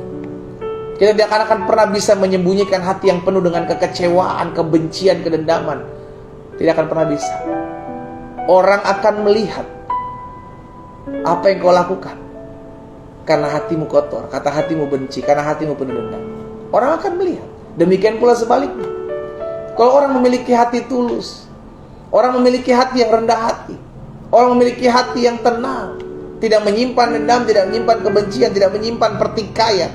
Kita tidak akan pernah bisa menyembunyikan hati yang penuh dengan kekecewaan, kebencian, kedendaman. Tidak akan pernah bisa. Orang akan melihat apa yang kau lakukan karena hatimu kotor, kata hatimu benci, karena hatimu penuh dendam. Orang akan melihat. Demikian pula sebaliknya. Kalau orang memiliki hati tulus, orang memiliki hati yang rendah hati, orang memiliki hati yang tenang, tidak menyimpan dendam, tidak menyimpan kebencian, tidak menyimpan pertikaian,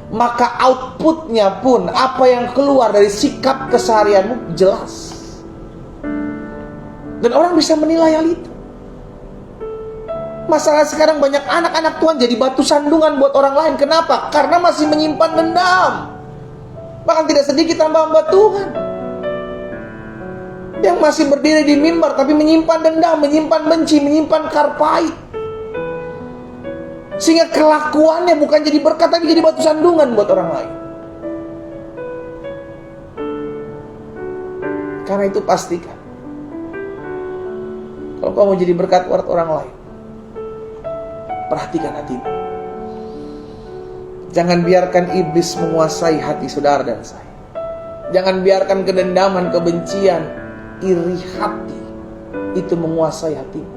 maka outputnya pun, apa yang keluar dari sikap keseharianmu jelas. Dan orang bisa menilai hal itu. Masalah sekarang banyak anak-anak Tuhan jadi batu sandungan buat orang lain. Kenapa? Karena masih menyimpan dendam. Bahkan tidak sedikit hamba-hamba Tuhan yang masih berdiri di mimbar tapi menyimpan dendam, menyimpan benci, menyimpan karpait, sehingga kelakuannya bukan jadi berkat tapi jadi batu sandungan buat orang lain. Karena itu pastikan, kalau kamu mau jadi berkat buat orang lain, perhatikan hatimu. Jangan biarkan iblis menguasai hati saudara dan saya. Jangan biarkan kedendaman, kebencian, iri hati itu menguasai hatimu.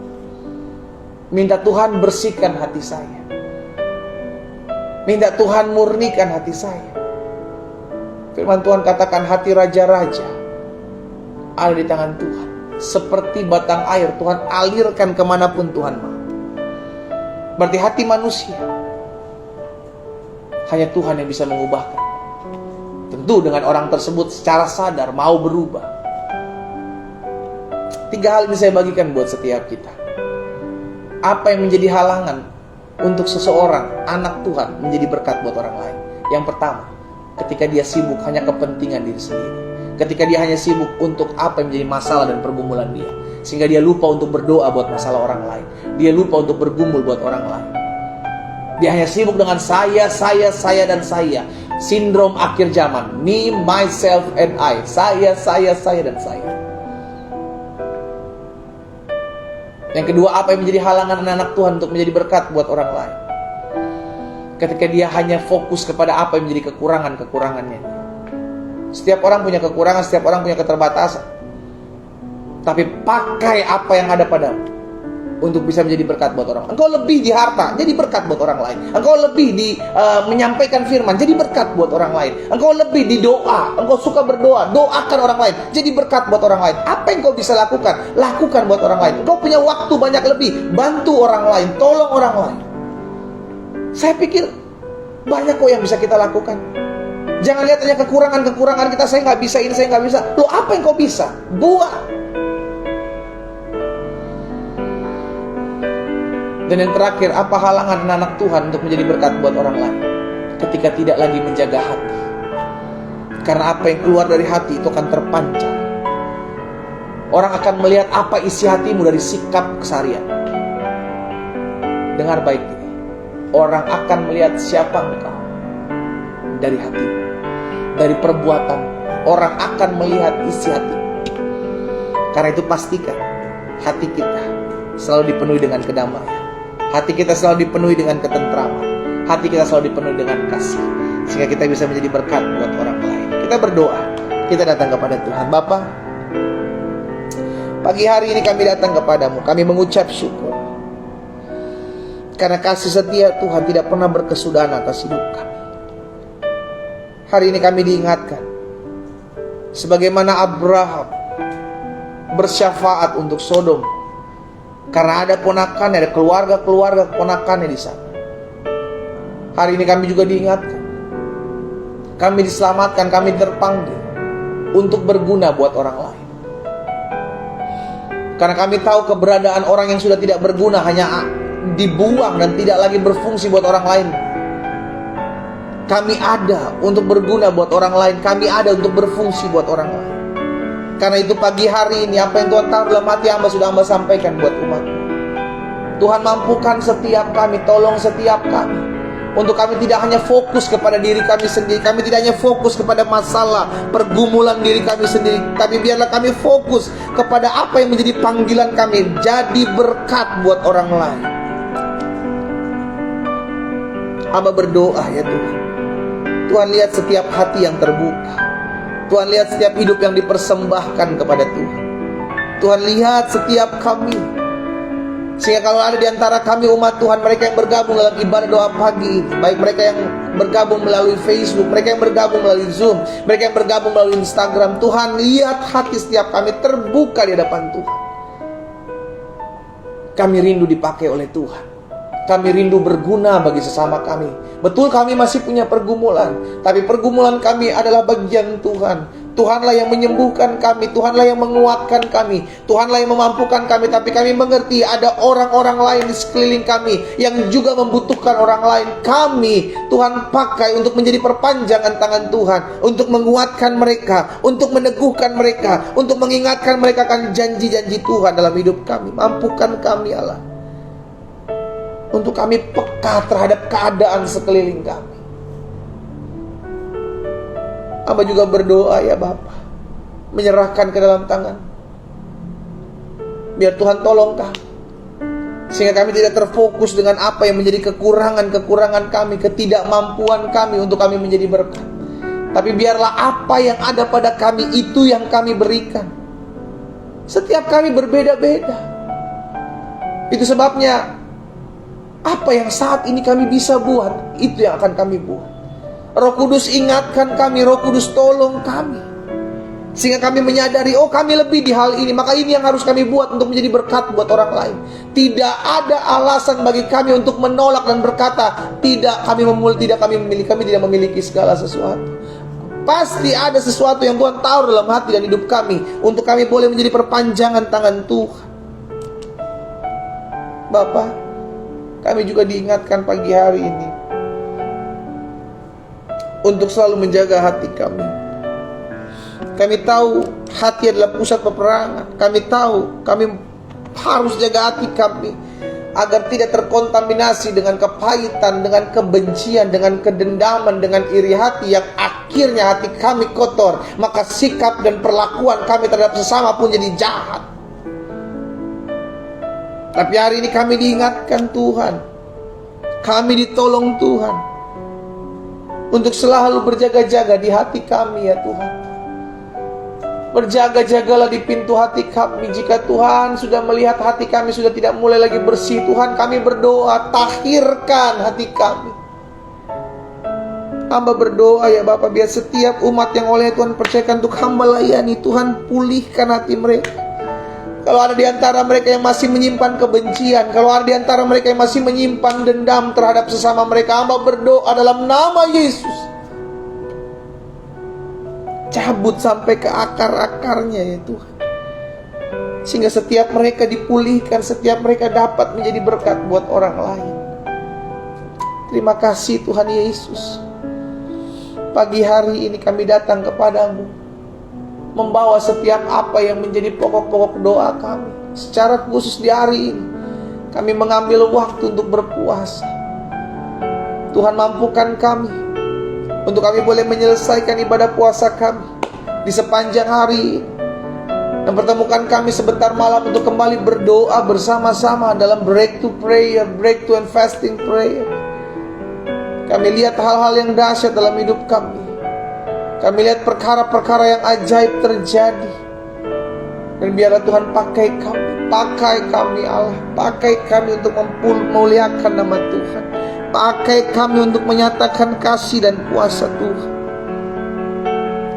Minta Tuhan bersihkan hati saya. Minta Tuhan murnikan hati saya. Firman Tuhan katakan hati raja-raja ada di tangan Tuhan. Seperti batang air, Tuhan alirkan kemanapun Tuhan mau. Berarti hati manusia hanya Tuhan yang bisa mengubahkan. Tentu dengan orang tersebut secara sadar mau berubah. 3 hal ini saya bagikan buat setiap kita. Apa yang menjadi halangan untuk seseorang, anak Tuhan, menjadi berkat buat orang lain? Yang pertama, ketika dia sibuk hanya kepentingan diri sendiri. Ketika dia hanya sibuk untuk apa yang menjadi masalah dan pergumulan dia. Sehingga dia lupa untuk berdoa buat masalah orang lain. Dia lupa untuk bergumul buat orang lain. Dia hanya sibuk dengan saya, dan saya. Sindrom akhir zaman. Me, myself, and I. Saya, dan saya. Yang kedua, apa yang menjadi halangan anak Tuhan untuk menjadi berkat buat orang lain? Ketika dia hanya fokus kepada apa yang menjadi kekurangannya. Setiap orang punya kekurangan, setiap orang punya keterbatasan. Tapi pakai apa yang ada padamu untuk bisa menjadi berkat buat orang. Engkau lebih di harta, jadi berkat buat orang lain. Engkau lebih di menyampaikan firman, jadi berkat buat orang lain. Engkau lebih di doa, engkau suka berdoa, doakan orang lain, jadi berkat buat orang lain. Apa yang kau bisa lakukan? Lakukan buat orang lain. Engkau punya waktu banyak lebih, bantu orang lain, tolong orang lain. Saya pikir banyak kok yang bisa kita lakukan. Jangan lihat hanya kekurangan kita. Saya nggak bisa ini, saya nggak bisa. Loh, apa yang kau bisa? Buat. Dan yang terakhir, apa halangan anak Tuhan untuk menjadi berkat buat orang lain? Ketika tidak lagi menjaga hati. Karena apa yang keluar dari hati itu akan terpancar. Orang akan melihat apa isi hatimu dari sikap keseharian. Dengar baik ini. Orang akan melihat siapa engkau dari hatimu, dari perbuatan. Orang akan melihat isi hati. Karena itu pastikan hati kita selalu dipenuhi dengan kedamaian. Hati kita selalu dipenuhi dengan ketentraman. Hati kita selalu dipenuhi dengan kasih. Sehingga kita bisa menjadi berkat buat orang lain. Kita berdoa. Kita datang kepada Tuhan. Bapa, pagi hari ini kami datang kepadamu. Kami mengucap syukur. Karena kasih setia Tuhan tidak pernah berkesudahan atas hidup kami. Hari ini kami diingatkan. Sebagaimana Abraham bersyafaat untuk Sodom. Karena ada ponakannya, ada keluarga ponakannya di sana. Hari ini kami juga diingatkan. Kami diselamatkan, kami terpanggil untuk berguna buat orang lain. Karena kami tahu keberadaan orang yang sudah tidak berguna hanya dibuang dan tidak lagi berfungsi buat orang lain. Kami ada untuk berguna buat orang lain. Kami ada untuk berfungsi buat orang lain. Karena itu pagi hari ini apa yang Tuhan taruh dalam hati hamba sudah hamba sampaikan buat umat. Tuhan mampukan setiap kami, tolong setiap kami. Untuk kami tidak hanya fokus kepada diri kami sendiri. Kami tidak hanya fokus kepada masalah, pergumulan diri kami sendiri. Tapi biarlah kami fokus kepada apa yang menjadi panggilan kami. Jadi berkat buat orang lain. Hamba berdoa ya Tuhan. Tuhan lihat setiap hati yang terbuka. Tuhan lihat setiap hidup yang dipersembahkan kepada Tuhan. Tuhan lihat setiap kami. Sehingga kalau ada di antara kami umat Tuhan, mereka yang bergabung dalam ibadah doa pagi, baik mereka yang bergabung melalui Facebook, mereka yang bergabung melalui Zoom, mereka yang bergabung melalui Instagram, Tuhan lihat hati setiap kami terbuka di hadapan Tuhan. Kami rindu dipakai oleh Tuhan. Kami rindu berguna bagi sesama kami. Betul kami masih punya pergumulan, tapi pergumulan kami adalah bagian Tuhan. Tuhanlah yang menyembuhkan kami, Tuhanlah yang menguatkan kami, Tuhanlah yang memampukan kami. Tapi kami mengerti ada orang-orang lain di sekeliling kami yang juga membutuhkan orang lain. Kami Tuhan pakai untuk menjadi perpanjangan tangan Tuhan, untuk menguatkan mereka, untuk meneguhkan mereka, untuk mengingatkan mereka akan janji-janji Tuhan dalam hidup kami. Mampukan kami Allah, untuk kami peka terhadap keadaan sekeliling kami. Hamba juga berdoa ya Bapa, menyerahkan ke dalam tangan. Biar Tuhan tolong kami, sehingga kami tidak terfokus dengan apa yang menjadi kekurangan kami, ketidakmampuan kami untuk kami menjadi berkat. Tapi biarlah apa yang ada pada kami itu yang kami berikan. Setiap kami berbeda-beda. Itu sebabnya apa yang saat ini kami bisa buat, itu yang akan kami buat. Roh Kudus ingatkan kami, Roh Kudus tolong kami. Sehingga kami menyadari, oh kami lebih di hal ini, maka ini yang harus kami buat untuk menjadi berkat buat orang lain. Tidak ada alasan bagi kami untuk menolak dan berkata, tidak kami tidak memiliki segala sesuatu. Pasti ada sesuatu yang Tuhan taruh dalam hati dan hidup kami, untuk kami boleh menjadi perpanjangan tangan Tuhan. Bapa, kami juga diingatkan pagi hari ini untuk selalu menjaga hati kami. Kami tahu hati adalah pusat peperangan. Kami tahu kami harus jaga hati kami agar tidak terkontaminasi dengan kepahitan, dengan kebencian, dengan kedendaman, dengan iri hati yang akhirnya hati kami kotor. Maka sikap dan perlakuan kami terhadap sesama pun jadi jahat. Tapi hari ini kami diingatkan Tuhan, kami ditolong Tuhan untuk selalu berjaga-jaga di hati kami ya Tuhan. Berjaga-jagalah di pintu hati kami. Jika Tuhan sudah melihat hati kami sudah tidak mulai lagi bersih, Tuhan kami berdoa, tahirkan hati kami. Hamba berdoa ya Bapa, biar setiap umat yang oleh Tuhan percayakan untuk hamba layani, Tuhan pulihkan hati mereka. Kalau ada di antara mereka yang masih menyimpan kebencian, kalau ada di antara mereka yang masih menyimpan dendam terhadap sesama mereka, hamba berdoa dalam nama Yesus, cabut sampai ke akar-akarnya ya Tuhan. Sehingga setiap mereka dipulihkan, setiap mereka dapat menjadi berkat buat orang lain. Terima kasih Tuhan Yesus. Pagi hari ini kami datang kepadamu, membawa setiap apa yang menjadi pokok-pokok doa kami. Secara khusus di hari ini, kami mengambil waktu untuk berpuasa. Tuhan mampukan kami untuk kami boleh menyelesaikan ibadah puasa kami di sepanjang hari ini, dan pertemukan kami sebentar malam untuk kembali berdoa bersama-sama dalam breakthrough prayer, breakthrough and fasting prayer. Kami lihat hal-hal yang dahsyat dalam hidup kami. Kami lihat perkara-perkara yang ajaib terjadi. Dan biarlah Tuhan pakai kami Allah, pakai kami untuk memuliakan nama Tuhan. Pakai kami untuk menyatakan kasih dan kuasa Tuhan.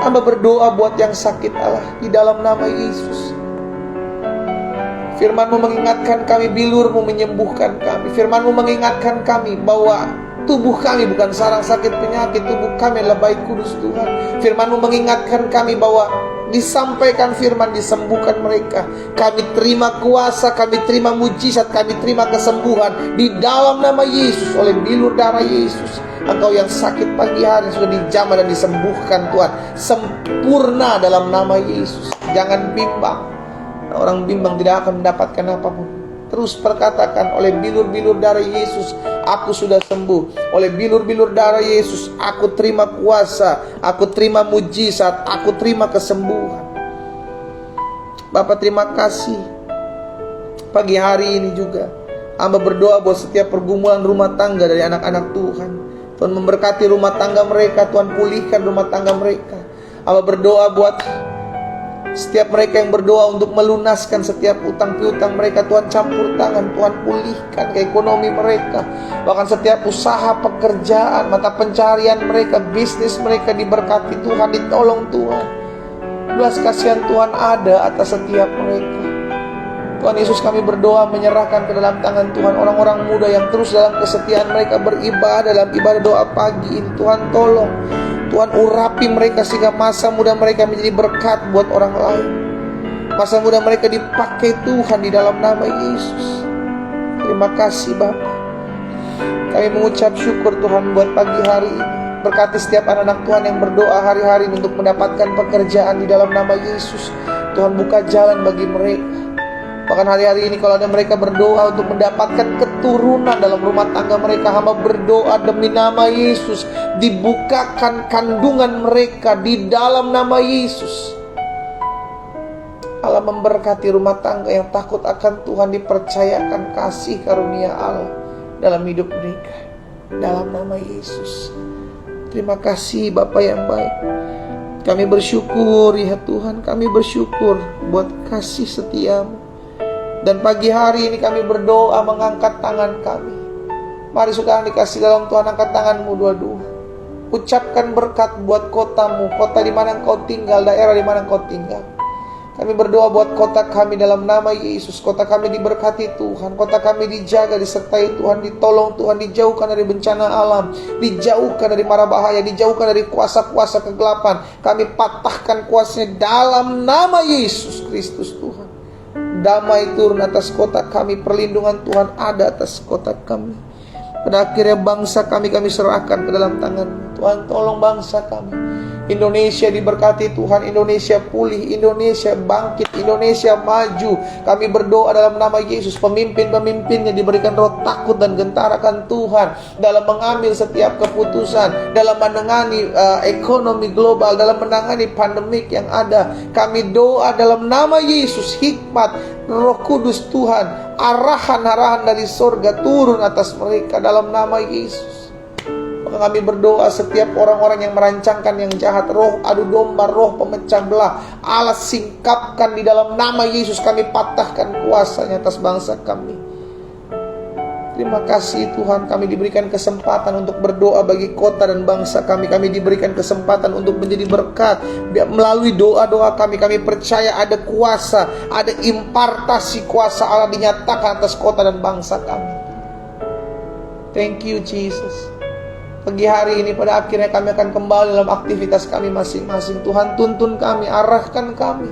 Hamba berdoa buat yang sakit Allah, di dalam nama Yesus. Firman-Mu mengingatkan kami, bilur-Mu menyembuhkan kami. Firman-Mu mengingatkan kami bahwa tubuh kami bukan sarang sakit penyakit, tubuh kami adalah baik kudus Tuhan. Firman-Mu mengingatkan kami bahwa disampaikan firman, disembuhkan mereka. Kami terima kuasa, kami terima mujizat, kami terima kesembuhan di dalam nama Yesus. Oleh bilur darah Yesus, Engkau yang sakit pagi hari sudah dijamah dan disembuhkan Tuhan. Sempurna dalam nama Yesus. Jangan bimbang. Orang bimbang tidak akan mendapatkan apapun. Terus perkatakan, oleh bilur-bilur darah Yesus aku sudah sembuh. Oleh bilur-bilur darah Yesus aku terima kuasa, aku terima mujizat, aku terima kesembuhan. Bapa, terima kasih. Pagi hari ini juga hamba berdoa buat setiap pergumulan rumah tangga dari anak-anak Tuhan. Tuhan memberkati rumah tangga mereka, Tuhan pulihkan rumah tangga mereka. Hamba berdoa buat setiap mereka yang berdoa untuk melunaskan setiap utang piutang mereka, Tuhan campur tangan, Tuhan pulihkan ke ekonomi mereka. Bahkan setiap usaha, pekerjaan, mata pencarian mereka, bisnis mereka diberkati Tuhan, ditolong Tuhan. Belas kasihan Tuhan ada atas setiap mereka. Tuhan Yesus, kami berdoa menyerahkan ke dalam tangan Tuhan orang-orang muda yang terus dalam kesetiaan mereka beribadah dalam ibadah doa pagi ini. Tuhan tolong, Tuhan urapi mereka sehingga masa muda mereka menjadi berkat buat orang lain. Masa muda mereka dipakai Tuhan di dalam nama Yesus. Terima kasih Bapa. Kami mengucap syukur Tuhan buat pagi hari ini. Berkati setiap anak-anak Tuhan yang berdoa hari-hari untuk mendapatkan pekerjaan di dalam nama Yesus. Tuhan buka jalan bagi mereka. Bahkan hari-hari ini kalau ada mereka berdoa untuk mendapatkan keturunan dalam rumah tangga mereka, hamba berdoa demi nama Yesus, dibukakan kandungan mereka di dalam nama Yesus. Allah memberkati rumah tangga yang takut akan Tuhan, dipercayakan kasih karunia Allah dalam hidup mereka, dalam nama Yesus. Terima kasih Bapa yang baik. Kami bersyukur ya Tuhan, kami bersyukur buat kasih setiamu. Dan pagi hari ini kami berdoa mengangkat tangan kami. Mari saudara dikasih dalam Tuhan, angkat tanganmu dua-dua. Ucapkan berkat buat kotamu, kota di mana engkau tinggal, daerah di mana engkau tinggal. Kami berdoa buat kota kami dalam nama Yesus. Kota kami diberkati Tuhan. Kota kami dijaga, disertai Tuhan, ditolong Tuhan, dijauhkan dari bencana alam, dijauhkan dari mara bahaya, dijauhkan dari kuasa-kuasa kegelapan. Kami patahkan kuasanya dalam nama Yesus Kristus Tuhan. Damai turun atas kota kami, perlindungan Tuhan ada atas kota kami. Pada akhirnya bangsa kami serahkan ke dalam tangan Tuhan. Tolong bangsa kami. Indonesia diberkati Tuhan, Indonesia pulih, Indonesia bangkit, Indonesia maju. Kami berdoa dalam nama Yesus, pemimpin-pemimpinnya diberikan roh takut dan gentar akan Tuhan dalam mengambil setiap keputusan, dalam menangani ekonomi global, dalam menangani pandemik yang ada. Kami doa dalam nama Yesus, hikmat Roh Kudus Tuhan, arahan-arahan dari sorga turun atas mereka dalam nama Yesus. Kami berdoa setiap orang-orang yang merancangkan yang jahat, roh adu domba, roh pemecah belah, Allah singkapkan di dalam nama Yesus. Kami patahkan kuasanya atas bangsa kami. Terima kasih Tuhan, kami diberikan kesempatan untuk berdoa bagi kota dan bangsa kami. Kami diberikan kesempatan untuk menjadi berkat. Melalui doa-doa kami percaya ada kuasa, ada impartasi kuasa Allah dinyatakan atas kota dan bangsa kami. Thank you Jesus. Pagi hari ini pada akhirnya kami akan kembali dalam aktivitas kami masing-masing. Tuhan tuntun kami, arahkan kami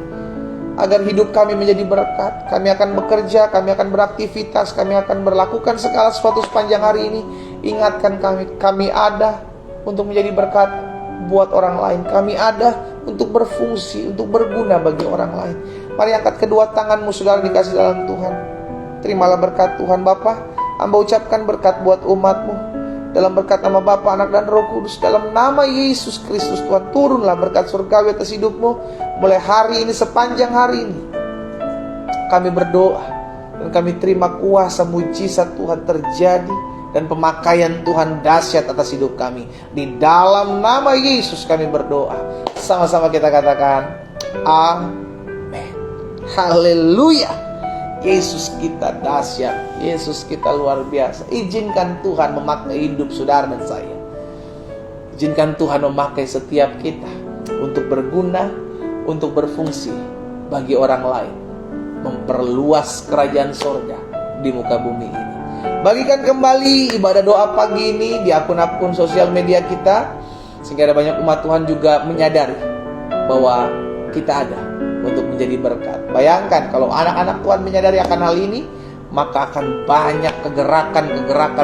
agar hidup kami menjadi berkat. Kami akan bekerja, kami akan beraktivitas, kami akan berlakukan segala sesuatu sepanjang hari ini. Ingatkan kami ada untuk menjadi berkat buat orang lain. Kami ada untuk berfungsi, untuk berguna bagi orang lain. Mari angkat kedua tanganmu saudara dikasih dalam Tuhan. Terimalah berkat Tuhan Bapa. Hamba ucapkan berkat buat umatmu. Dalam berkat nama Bapa, Anak dan Roh Kudus, dalam nama Yesus Kristus Tuhan, turunlah berkat surgawi atas hidupmu. Mulai hari ini, sepanjang hari ini kami berdoa dan kami terima kuasa mujizat Tuhan terjadi dan pemakaian Tuhan dahsyat atas hidup kami. Di dalam nama Yesus kami berdoa. Sama-sama kita katakan amin. Haleluya. Yesus kita dahsyat, Yesus kita luar biasa. Izinkan Tuhan memakai hidup saudara dan saya. Izinkan Tuhan memakai setiap kita untuk berguna, untuk berfungsi bagi orang lain, memperluas kerajaan sorga di muka bumi ini. Bagikan kembali ibadah doa pagi ini di akun-akun sosial media kita, sehingga ada banyak umat Tuhan juga menyadari bahwa kita ada untuk menjadi berkat. Bayangkan kalau anak-anak Tuhan menyadari akan hal ini, maka akan banyak kegerakan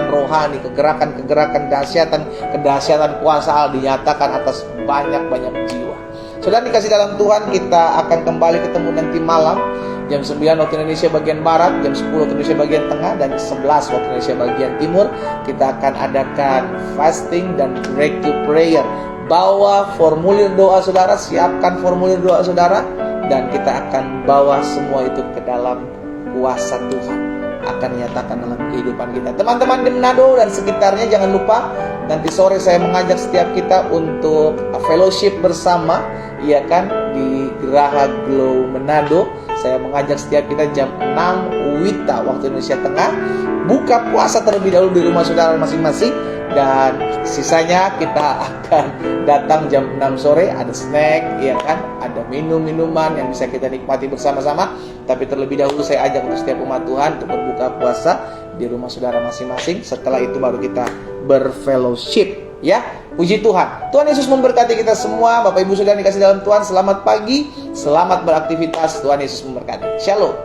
rohani, kegerakan kedahsyatan kuasa Allah dinyatakan atas banyak jiwa. Saudara dikasih dalam Tuhan, kita akan kembali ketemu nanti malam jam 9 waktu Indonesia bagian Barat, jam 10 waktu Indonesia bagian Tengah, dan 11 waktu Indonesia bagian Timur. Kita akan adakan fasting dan breakthrough prayer. Bawa formulir doa saudara, siapkan formulir doa saudara, dan kita akan bawa semua itu ke dalam kuasa Tuhan akan nyatakan dalam kehidupan kita. Teman-teman di Manado dan sekitarnya, jangan lupa nanti sore saya mengajak setiap kita untuk fellowship bersama, iya kan, di Geraha Glow Manado. Saya mengajak setiap kita jam 6 WITA waktu Indonesia Tengah. Buka puasa terlebih dahulu di rumah saudara masing-masing, dan sisanya kita akan datang jam 6 sore. Ada snack, ya kan, ada minuman yang bisa kita nikmati bersama-sama. Tapi terlebih dahulu saya ajak untuk setiap umat Tuhan untuk berbuka puasa di rumah saudara masing-masing. Setelah itu baru kita berfellowship, ya. Puji Tuhan. Tuhan Yesus memberkati kita semua. Bapak Ibu Saudara dikasih dalam Tuhan, selamat pagi, selamat beraktivitas. Tuhan Yesus memberkati. Shalom.